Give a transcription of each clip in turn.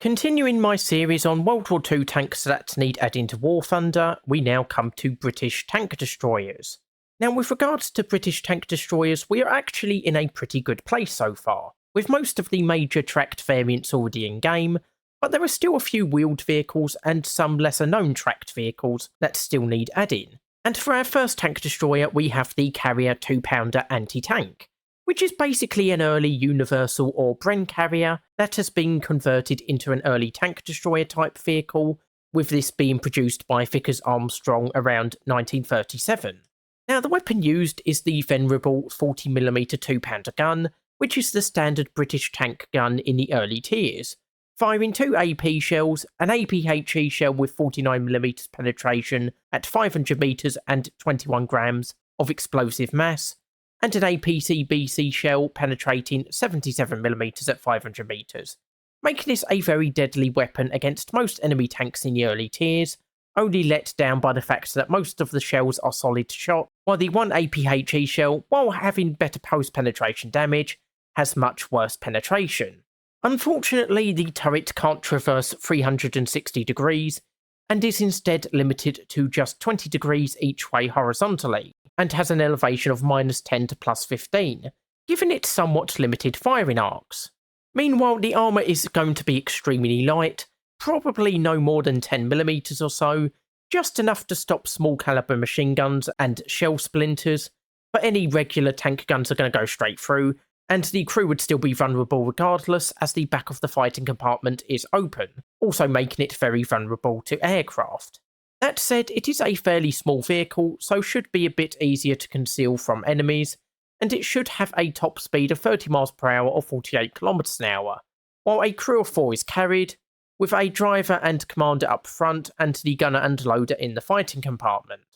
Continuing my series on World War II tanks that need adding to War Thunder, we now come to British tank destroyers. Now, with regards to British tank destroyers, we are actually in a pretty good place so far, with most of the major tracked variants already in game, but there are still a few wheeled vehicles and some lesser known tracked vehicles that still need adding. And for our first tank destroyer, we have the Carrier 2-pounder anti-tank, which is basically an early Universal or Bren carrier that has been converted into an early tank destroyer type vehicle, with this being produced by Vickers-Armstrong around 1937. Now, the weapon used is the venerable 40mm 2-pounder gun, which is the standard British tank gun in the early tiers, firing 2 AP shells, an APHE shell with 49mm penetration at 500 metres and 21 grams of explosive mass, and an APC-BC shell penetrating 77mm at 500 metres, making this a very deadly weapon against most enemy tanks in the early tiers, only let down by the fact that most of the shells are solid shot, while the one APHE shell, while having better post-penetration damage, has much worse penetration. Unfortunately, the turret can't traverse 360 degrees, and is instead limited to just 20 degrees each way horizontally, and has an elevation of -10 to +15, giving it somewhat limited firing arcs. Meanwhile, the armour is going to be extremely light, probably no more than 10mm or so, just enough to stop small caliber machine guns and shell splinters, but any regular tank guns are going to go straight through, and the crew would still be vulnerable regardless, as the back of the fighting compartment is open, also making it very vulnerable to aircraft. That said, it is a fairly small vehicle, so should be a bit easier to conceal from enemies, and it should have a top speed of 30 mph or 48 km/h, while a crew of 4 is carried, with a driver and commander up front and the gunner and loader in the fighting compartment.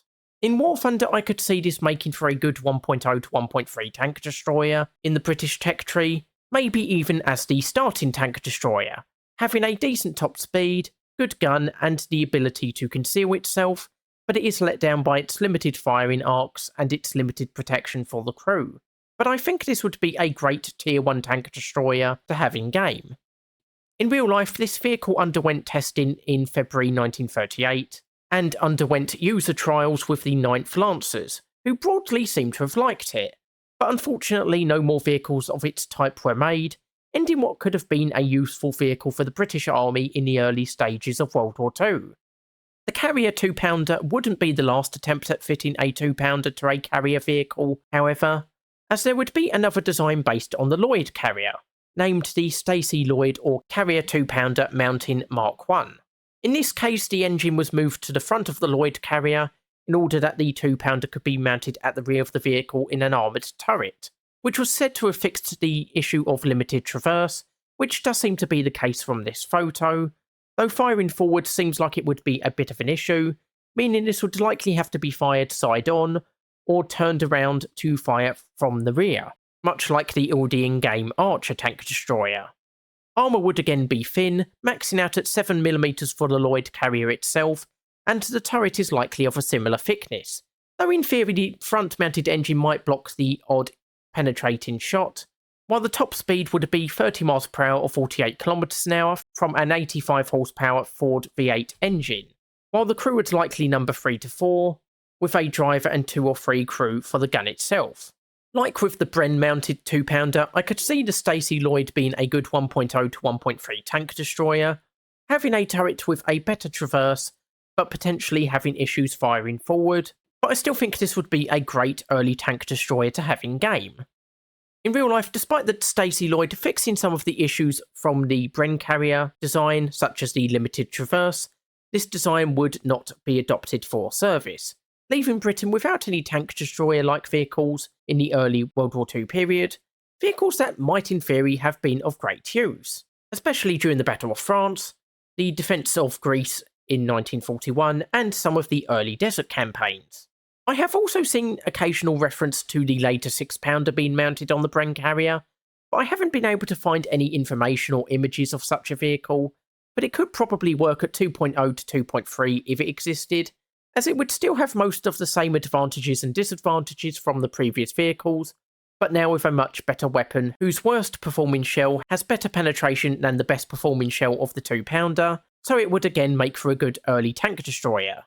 In War Thunder, I could see this making for a good 1.0 to 1.3 tank destroyer in the British tech tree, maybe even as the starting tank destroyer, having a decent top speed, good gun and the ability to conceal itself, but it is let down by its limited firing arcs and its limited protection for the crew. But I think this would be a great tier 1 tank destroyer to have in game. In real life, this vehicle underwent testing in February 1938, and underwent user trials with the 9th Lancers, who broadly seem to have liked it, but unfortunately no more vehicles of its type were made, ending what could have been a useful vehicle for the British Army in the early stages of World War II. The Carrier 2-pounder wouldn't be the last attempt at fitting a 2-pounder to a carrier vehicle, however, as there would be another design based on the Loyd carrier, named the Stacey Loyd or Carrier 2-pounder Mountain Mark I. In this case, the engine was moved to the front of the Loyd carrier in order that the 2-pounder could be mounted at the rear of the vehicle in an armoured turret, which was said to have fixed the issue of limited traverse, which does seem to be the case from this photo, though firing forward seems like it would be a bit of an issue, meaning this would likely have to be fired side on, or turned around to fire from the rear, much like the already in-game Archer tank destroyer. Armour would again be thin, maxing out at 7mm for the Loyd carrier itself, and the turret is likely of a similar thickness, though in theory the front-mounted engine might block the odd penetrating shot, while the top speed would be 30 mph or 48 km/h from an 85 horsepower Ford V8 engine, while the crew would likely number 3 to 4, with a driver and 2 or 3 crew for the gun itself. Like with the Bren mounted 2-pounder, I could see the Stacey Loyd being a good 1.0 to 1.3 tank destroyer, having a turret with a better traverse, but potentially having issues firing forward, but I still think this would be a great early tank destroyer to have in game. In real life, despite the Stacey Loyd fixing some of the issues from the Bren carrier design, such as the limited traverse, this design would not be adopted for service, leaving Britain without any tank destroyer-like vehicles in the early World War II period, vehicles that might in theory have been of great use, especially during the Battle of France, the defence of Greece in 1941, and some of the early desert campaigns. I have also seen occasional reference to the later 6-pounder being mounted on the Bren carrier, but I haven't been able to find any information or images of such a vehicle, but it could probably work at 2.0 to 2.3 if it existed, as it would still have most of the same advantages and disadvantages from the previous vehicles, but now with a much better weapon whose worst performing shell has better penetration than the best performing shell of the 2-pounder, so it would again make for a good early tank destroyer.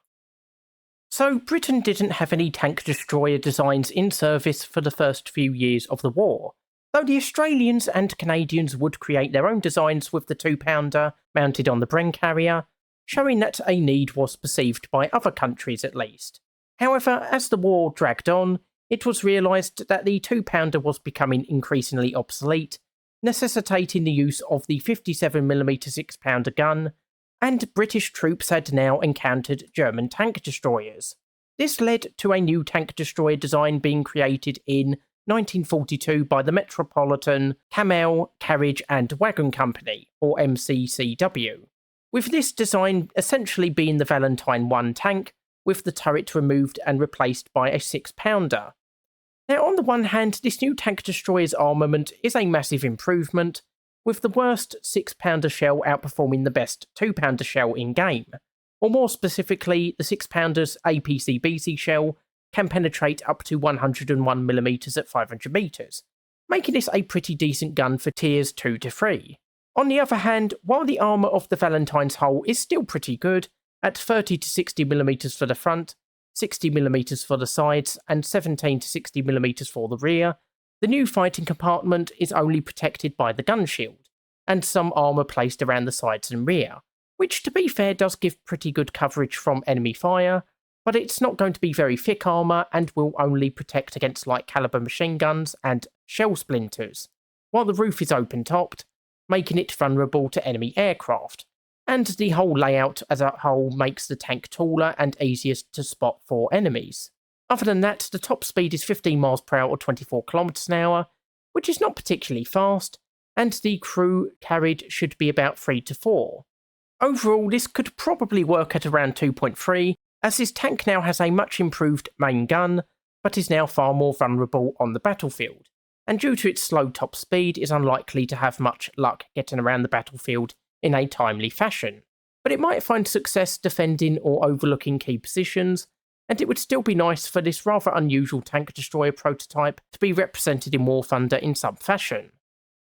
So Britain didn't have any tank destroyer designs in service for the first few years of the war, though the Australians and Canadians would create their own designs with the 2-pounder mounted on the Bren carrier, showing that a need was perceived by other countries at least. However, as the war dragged on, it was realised that the 2-pounder was becoming increasingly obsolete, necessitating the use of the 57mm 6-pounder gun, and British troops had now encountered German tank destroyers. This led to a new tank destroyer design being created in 1942 by the Metropolitan Camel Carriage and Wagon Company, or MCCW, with this design essentially being the Valentine I tank, with the turret removed and replaced by a 6-pounder. Now, on the one hand, this new tank destroyer's armament is a massive improvement, with the worst 6-pounder shell outperforming the best 2-pounder shell in-game, or more specifically, the 6-pounder's APC-BC shell can penetrate up to 101mm at 500 metres, making this a pretty decent gun for tiers 2 to 3. On the other hand, while the armour of the Valentine's hull is still pretty good, at 30 to 60mm for the front, 60mm for the sides, and 17 to 60mm for the rear, the new fighting compartment is only protected by the gun shield, and some armour placed around the sides and rear, which to be fair does give pretty good coverage from enemy fire, but it's not going to be very thick armour and will only protect against light caliber machine guns and shell splinters, while the roof is open-topped, making it vulnerable to enemy aircraft, and the whole layout as a whole makes the tank taller and easier to spot for enemies. Other than that, the top speed is 15 miles per hour or 24 kilometers an hour, which is not particularly fast, and the crew carried should be about 3 to 4. Overall, this could probably work at around 2.3, as this tank now has a much improved main gun, but is now far more vulnerable on the battlefield, and due to its slow top speed is unlikely to have much luck getting around the battlefield in a timely fashion. But it might find success defending or overlooking key positions, and it would still be nice for this rather unusual tank destroyer prototype to be represented in War Thunder in some fashion.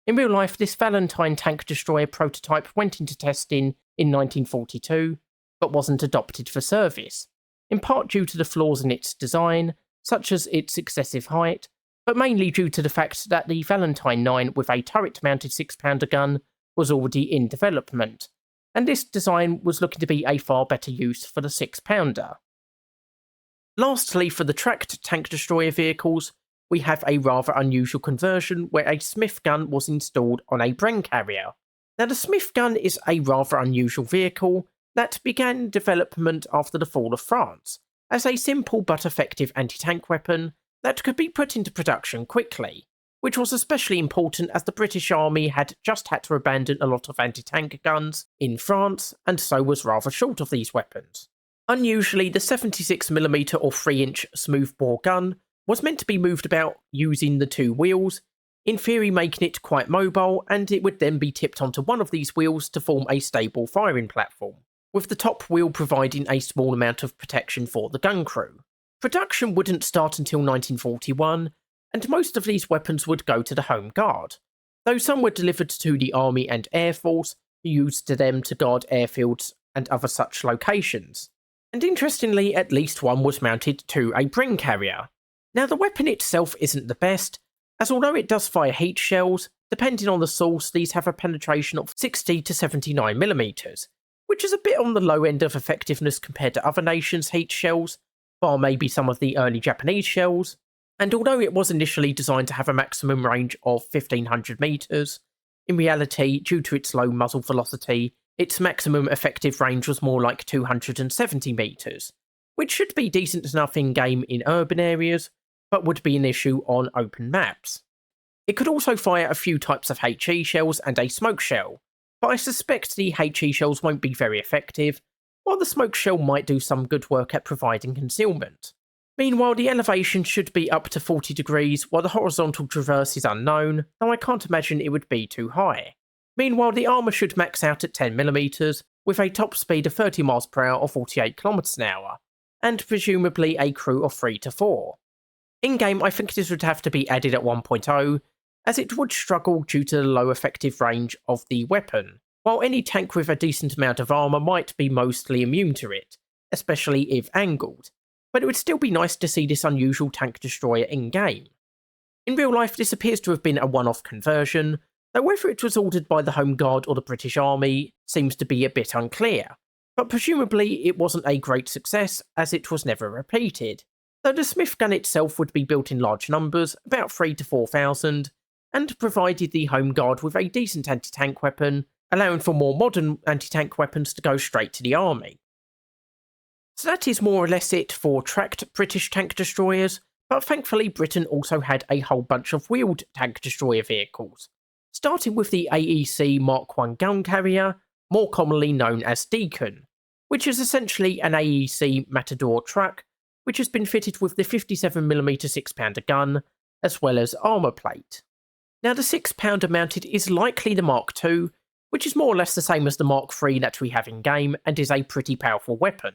In real life, this Valentine tank destroyer prototype went into testing in 1942, but wasn't adopted for service, in part due to the flaws in its design, such as its excessive height, but mainly due to the fact that the Valentine I with a turret-mounted 6-pounder gun was already in development, and this design was looking to be a far better use for the 6-pounder. Lastly, for the tracked tank destroyer vehicles, we have a rather unusual conversion where a Smith gun was installed on a Bren carrier. Now, the Smith gun is a rather unusual vehicle that began development after the fall of France, as a simple but effective anti-tank weapon that could be put into production quickly, which was especially important as the British Army had just had to abandon a lot of anti-tank guns in France, and so was rather short of these weapons. Unusually, the 76mm or 3-inch smoothbore gun was meant to be moved about using the 2 wheels, in theory making it quite mobile, and it would then be tipped onto one of these wheels to form a stable firing platform, with the top wheel providing a small amount of protection for the gun crew. Production wouldn't start until 1941, and most of these weapons would go to the Home Guard, though some were delivered to the Army and Air Force, who used them to guard airfields and other such locations. And interestingly, at least one was mounted to a Bren carrier. Now, the weapon itself isn't the best, as although it does fire heat shells, depending on the source, these have a penetration of 60 to 79mm, which is a bit on the low end of effectiveness compared to other nations' heat shells, bar maybe some of the early Japanese shells. And although it was initially designed to have a maximum range of 1500 metres, in reality, due to its low muzzle velocity, its maximum effective range was more like 270 metres, which should be decent enough in-game in urban areas, but would be an issue on open maps. It could also fire a few types of HE shells and a smoke shell, but I suspect the HE shells won't be very effective, while the smoke shell might do some good work at providing concealment. Meanwhile, the elevation should be up to 40 degrees, while the horizontal traverse is unknown, though I can't imagine it would be too high. Meanwhile, the armour should max out at 10mm, with a top speed of 30 miles per hour or 48 kilometers an hour, and presumably a crew of 3 to 4. In-game, I think this would have to be added at 1.0, as it would struggle due to the low effective range of the weapon, while any tank with a decent amount of armour might be mostly immune to it, especially if angled, but it would still be nice to see this unusual tank destroyer in-game. In real life, this appears to have been a one-off conversion, though whether it was ordered by the Home Guard or the British Army seems to be a bit unclear, but presumably it wasn't a great success as it was never repeated, though the Smith gun itself would be built in large numbers, about 3 to 4,000, and provided the Home Guard with a decent anti-tank weapon, allowing for more modern anti-tank weapons to go straight to the army. So that is more or less it for tracked British tank destroyers, but thankfully Britain also had a whole bunch of wheeled tank destroyer vehicles, starting with the AEC Mark I gun carrier, more commonly known as Deacon, which is essentially an AEC Matador truck, which has been fitted with the 57mm 6-pounder gun, as well as armour plate. Now the 6-pounder mounted is likely the Mark II, which is more or less the same as the Mark III that we have in game and is a pretty powerful weapon,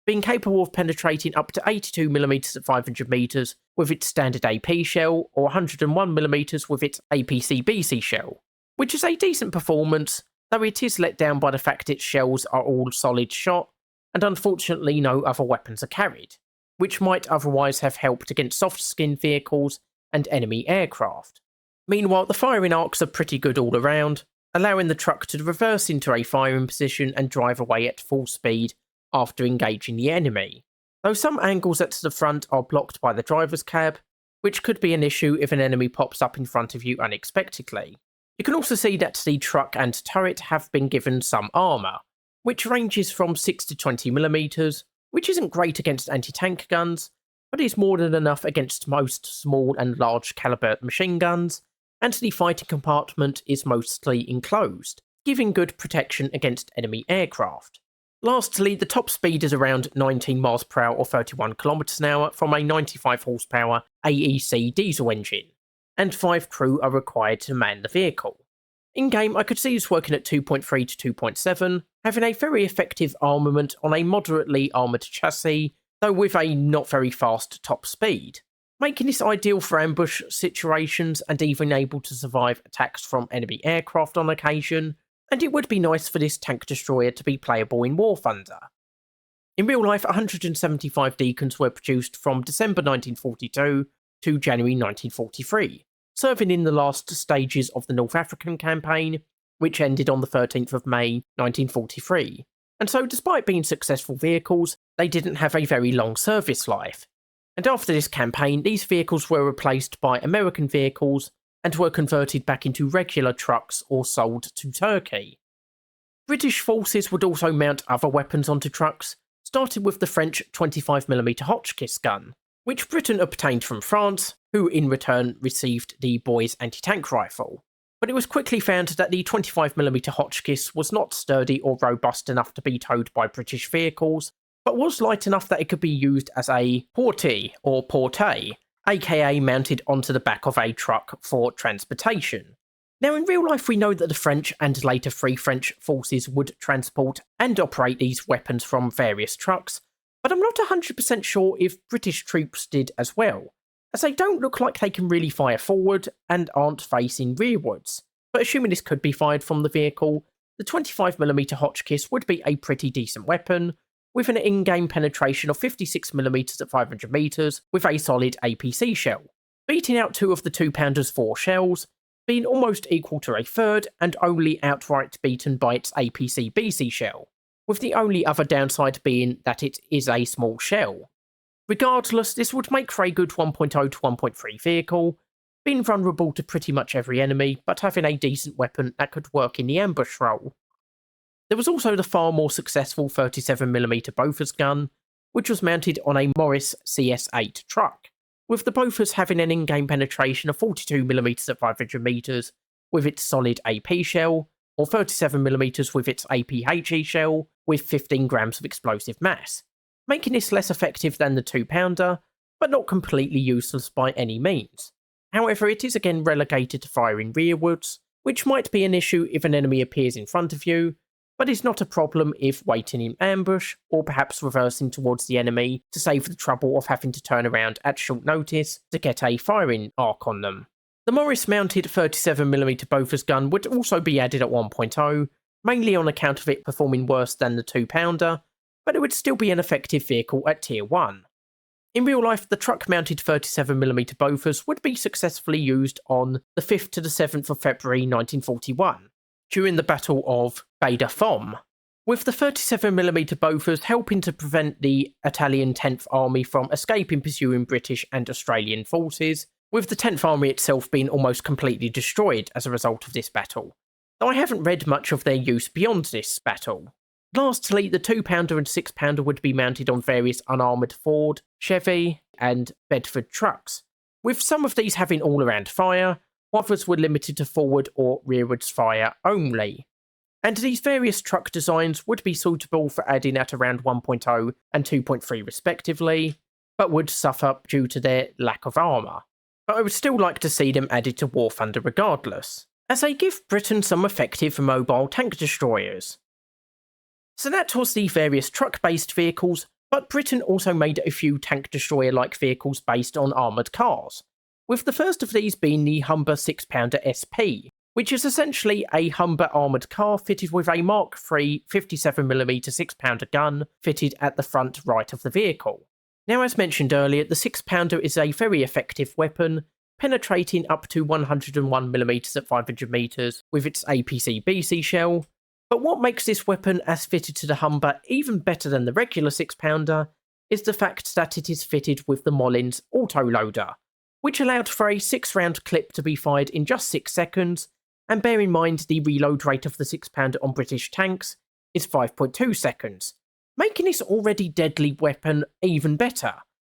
being capable of penetrating up to 82mm at 500 metres with its standard AP shell, or 101mm with its APC-BC shell, which is a decent performance, though it is let down by the fact its shells are all solid shot, and unfortunately no other weapons are carried, which might otherwise have helped against soft-skinned vehicles and enemy aircraft. Meanwhile, the firing arcs are pretty good all around, allowing the truck to reverse into a firing position and drive away at full speed after engaging the enemy, though some angles at the front are blocked by the driver's cab, which could be an issue if an enemy pops up in front of you unexpectedly. You can also see that the truck and turret have been given some armour, which ranges from 6 to 20mm, which isn't great against anti-tank guns, but is more than enough against most small and large caliber machine guns, and the fighting compartment is mostly enclosed, giving good protection against enemy aircraft. Lastly, the top speed is around 19 miles per hour or 31 kilometers an hour from a 95 horsepower AEC diesel engine, and 5 crew are required to man the vehicle. In-game, I could see this working at 2.3 to 2.7, having a very effective armament on a moderately armoured chassis, though with a not very fast top speed, making this ideal for ambush situations and even able to survive attacks from enemy aircraft on occasion, and it would be nice for this tank destroyer to be playable in War Thunder. In real life, 175 Deacons were produced from December 1942 to January 1943, serving in the last stages of the North African campaign, which ended on the 13th of May 1943. And so despite being successful vehicles, they didn't have a very long service life. And after this campaign, these vehicles were replaced by American vehicles and were converted back into regular trucks or sold to Turkey. British forces would also mount other weapons onto trucks, starting with the French 25mm Hotchkiss gun, which Britain obtained from France, who in return received the Boys anti-tank rifle. But it was quickly found that the 25mm Hotchkiss was not sturdy or robust enough to be towed by British vehicles, but was light enough that it could be used as a portée or portée, aka mounted onto the back of a truck for transportation. Now in real life we know that the French and later Free French forces would transport and operate these weapons from various trucks, but I'm not 100% sure if British troops did as well, as they don't look like they can really fire forward and aren't facing rearwards, but assuming this could be fired from the vehicle, the 25mm Hotchkiss would be a pretty decent weapon, with an in-game penetration of 56mm at 500 metres with a solid APC shell, beating out 2 of the 2-pounders' 4 shells, being almost equal to a third and only outright beaten by its APC-BC shell, with the only other downside being that it is a small shell. Regardless, this would make for a good 1.0 to 1.3 vehicle, being vulnerable to pretty much every enemy, but having a decent weapon that could work in the ambush role. There was also the far more successful 37mm Bofors gun, which was mounted on a Morris CS8 truck, with the Bofors having an in-game penetration of 42mm at 500 metres with its solid AP shell, or 37mm with its APHE shell with 15 grams of explosive mass, making this less effective than the 2-pounder, but not completely useless by any means. However, it is again relegated to firing rearwards, which might be an issue if an enemy appears in front of you, but is not a problem if waiting in ambush, or perhaps reversing towards the enemy to save the trouble of having to turn around at short notice to get a firing arc on them. The Morris mounted 37mm Bofors gun would also be added at 1.0, mainly on account of it performing worse than the 2-pounder, but it would still be an effective vehicle at Tier 1. In real life, the truck-mounted 37mm Bofors would be successfully used on the 5th to the 7th of February 1941, during the Battle of Beda Fomm, with the 37mm Bofors helping to prevent the Italian 10th Army from escaping pursuing British and Australian forces, with the 10th Army itself being almost completely destroyed as a result of this battle, though I haven't read much of their use beyond this battle. Lastly, the 2-pounder and 6-pounder would be mounted on various unarmoured Ford, Chevy, and Bedford trucks, with some of these having all-around fire, while others were limited to forward or rearwards fire only. And these various truck designs would be suitable for adding at around 1.0 and 2.3 respectively, but would suffer due to their lack of armour. But I would still like to see them added to War Thunder regardless, as they give Britain some effective mobile tank destroyers. So that was the various truck-based vehicles, but Britain also made a few tank destroyer-like vehicles based on armoured cars, with the first of these being the Humber 6-pounder SP, which is essentially a Humber armoured car fitted with a Mark III 57mm 6-pounder gun fitted at the front right of the vehicle. Now, as mentioned earlier, the 6-pounder is a very effective weapon, penetrating up to 101mm at 500 metres with its APC-BC shell, but what makes this weapon as fitted to the Humber even better than the regular 6-pounder is the fact that it is fitted with the Mollins autoloader, which allowed for a 6-round clip to be fired in just 6 seconds, and bear in mind the reload rate of the 6-pounder on British tanks is 5.2 seconds, making this already deadly weapon even better,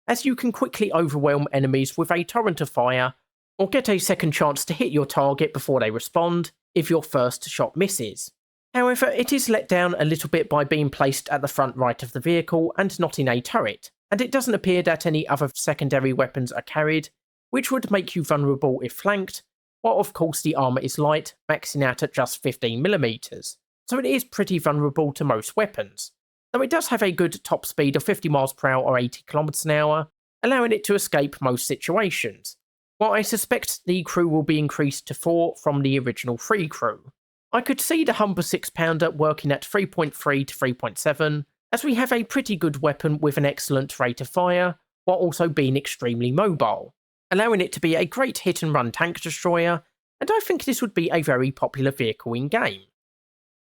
as you can quickly overwhelm enemies with a torrent of fire, or get a second chance to hit your target before they respond if your first shot misses. However, it is let down a little bit by being placed at the front right of the vehicle and not in a turret, and it doesn't appear that any other secondary weapons are carried, which would make you vulnerable if flanked, while of course the armour is light, maxing out at just 15mm, so it is pretty vulnerable to most weapons, though it does have a good top speed of 50 mph or 80 km/h, allowing it to escape most situations, while I suspect the crew will be increased to 4 from the original 3 crew. I could see the Humber 6-pounder working at 3.3 to 3.7, as we have a pretty good weapon with an excellent rate of fire, while also being extremely mobile, allowing it to be a great hit-and-run tank destroyer, and I think this would be a very popular vehicle in-game.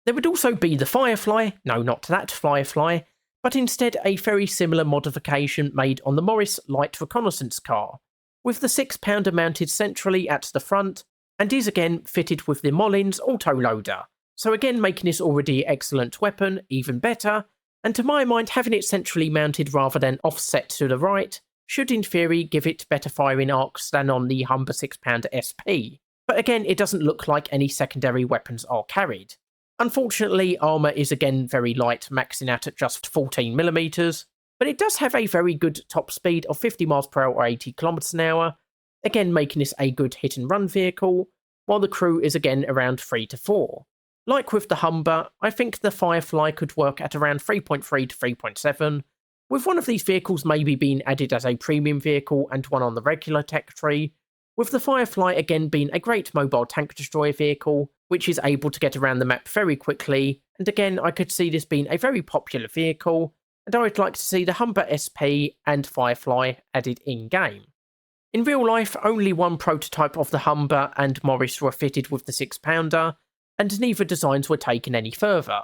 There would also be the Firefly, no, not that Firefly, but instead a very similar modification made on the Morris light reconnaissance car, with the 6-pounder mounted centrally at the front, and is again fitted with the Mollins autoloader, so again making this already excellent weapon even better, and to my mind having it centrally mounted rather than offset to the right should in theory give it better firing arcs than on the Humber 6-pounder SP, but again it doesn't look like any secondary weapons are carried. Unfortunately, armour is again very light, maxing out at just 14mm, but it does have a very good top speed of 50 mph or 80 km/h, again making this a good hit and run vehicle, while the crew is again around 3 to 4. Like with the Humber, I think the Firefly could work at around 3.3 to 3.7, with one of these vehicles maybe being added as a premium vehicle and one on the regular tech tree, with the Firefly again being a great mobile tank destroyer vehicle, which is able to get around the map very quickly, and again I could see this being a very popular vehicle, and I would like to see the Humber SP and Firefly added in-game. In real life, only one prototype of the Humber and Morris were fitted with the 6-pounder, and neither designs were taken any further,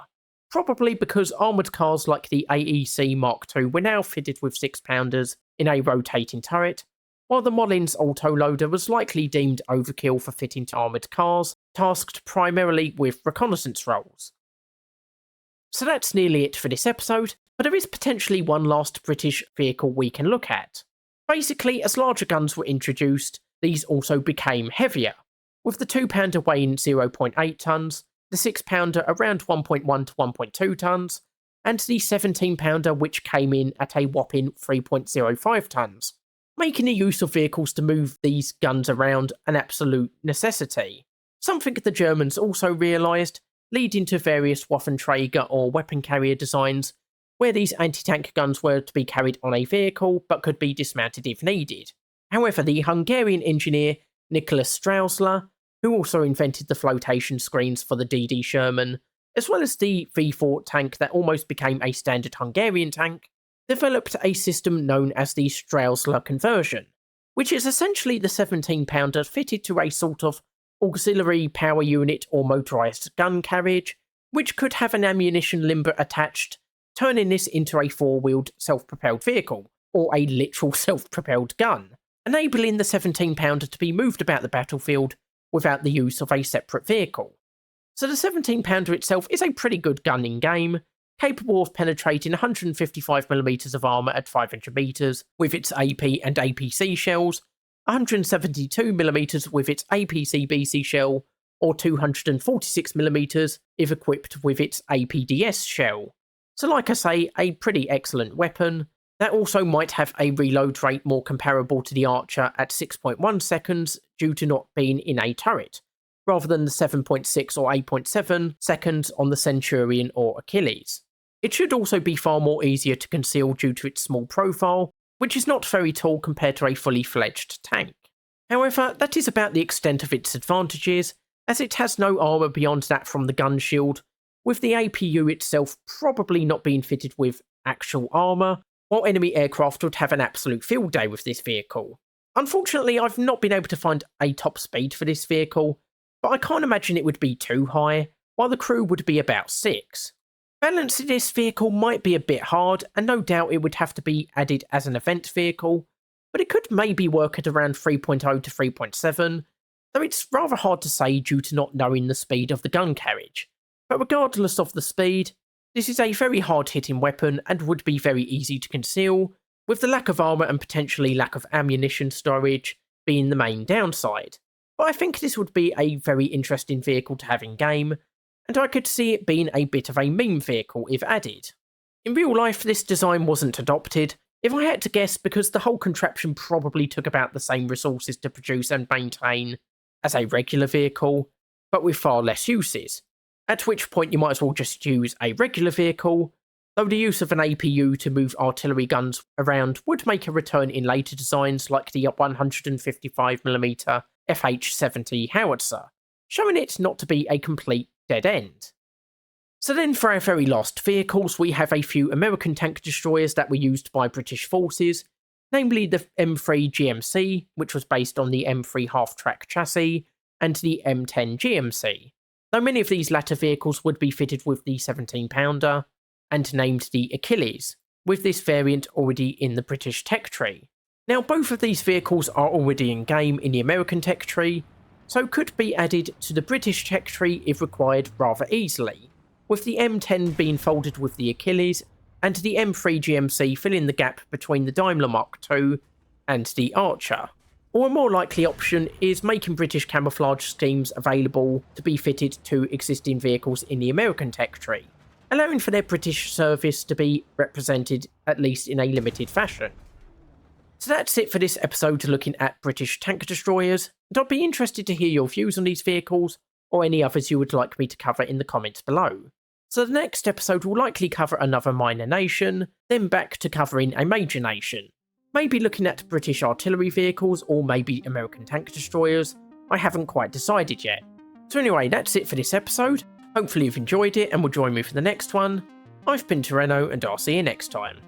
probably because armoured cars like the AEC Mark II were now fitted with 6-pounders in a rotating turret, while the Mollins autoloader was likely deemed overkill for fitting to armoured cars, tasked primarily with reconnaissance roles. So that's nearly it for this episode, but there is potentially one last British vehicle we can look at. Basically, as larger guns were introduced, these also became heavier, with the 2-pounder weighing 0.8 tonnes, the 6-pounder around 1.1 to 1.2 tonnes, and the 17-pounder which came in at a whopping 3.05 tonnes, making the use of vehicles to move these guns around an absolute necessity. Something the Germans also realised, leading to various Waffenträger or weapon carrier designs, where these anti-tank guns were to be carried on a vehicle but could be dismounted if needed. However, the Hungarian engineer Nicholas Straussler, who also invented the flotation screens for the DD Sherman, as well as the V4 tank that almost became a standard Hungarian tank, developed a system known as the Straussler conversion, which is essentially the 17-pounder fitted to a sort of auxiliary power unit or motorised gun carriage, which could have an ammunition limber attached, turning this into a four-wheeled self-propelled vehicle, or a literal self-propelled gun, enabling the 17-pounder to be moved about the battlefield without the use of a separate vehicle. So the 17-pounder itself is a pretty good gun in-game, capable of penetrating 155mm of armour at 500 metres with its AP and APC shells, 172mm with its APC-BC shell, or 246mm if equipped with its APDS shell. So like I say, a pretty excellent weapon that also might have a reload rate more comparable to the Archer at 6.1 seconds due to not being in a turret, rather than the 7.6 or 8.7 seconds on the Centurion or Achilles. It should also be far more easier to conceal due to its small profile, which is not very tall compared to a fully fledged tank. However, that is about the extent of its advantages, as it has no armour beyond that from the gun shield, with the APU itself probably not being fitted with actual armour, while enemy aircraft would have an absolute field day with this vehicle. Unfortunately, I've not been able to find a top speed for this vehicle, but I can't imagine it would be too high, while the crew would be about 6. Balancing this vehicle might be a bit hard, and no doubt it would have to be added as an event vehicle, but it could maybe work at around 3.0 to 3.7, though it's rather hard to say due to not knowing the speed of the gun carriage. But regardless of the speed, this is a very hard-hitting weapon and would be very easy to conceal, with the lack of armour and potentially lack of ammunition storage being the main downside. But I think this would be a very interesting vehicle to have in game, and I could see it being a bit of a meme vehicle if added. In real life, this design wasn't adopted, if I had to guess, because the whole contraption probably took about the same resources to produce and maintain as a regular vehicle, but with far less uses, at which point you might as well just use a regular vehicle, though the use of an APU to move artillery guns around would make a return in later designs like the 155mm FH-70 howitzer, showing it not to be a complete dead end. So then for our very last vehicles, we have a few American tank destroyers that were used by British forces, namely the M3 GMC, which was based on the M3 half-track chassis, and the M10 GMC, though many of these latter vehicles would be fitted with the 17-pounder, and named the Achilles, with this variant already in the British tech tree. Now both of these vehicles are already in game in the American tech tree, so could be added to the British tech tree if required rather easily, with the M10 being folded with the Achilles and the M3 GMC filling the gap between the Daimler Mark II and the Archer. Or a more likely option is making British camouflage schemes available to be fitted to existing vehicles in the American tech tree, allowing for their British service to be represented at least in a limited fashion. So that's it for this episode looking at British tank destroyers, and I'd be interested to hear your views on these vehicles, or any others you would like me to cover in the comments below. So the next episode will likely cover another minor nation, then back to covering a major nation. Maybe looking at British artillery vehicles, or maybe American tank destroyers. I haven't quite decided yet. So anyway, that's it for this episode. Hopefully you've enjoyed it and will join me for the next one. I've been Toreno, and I'll see you next time.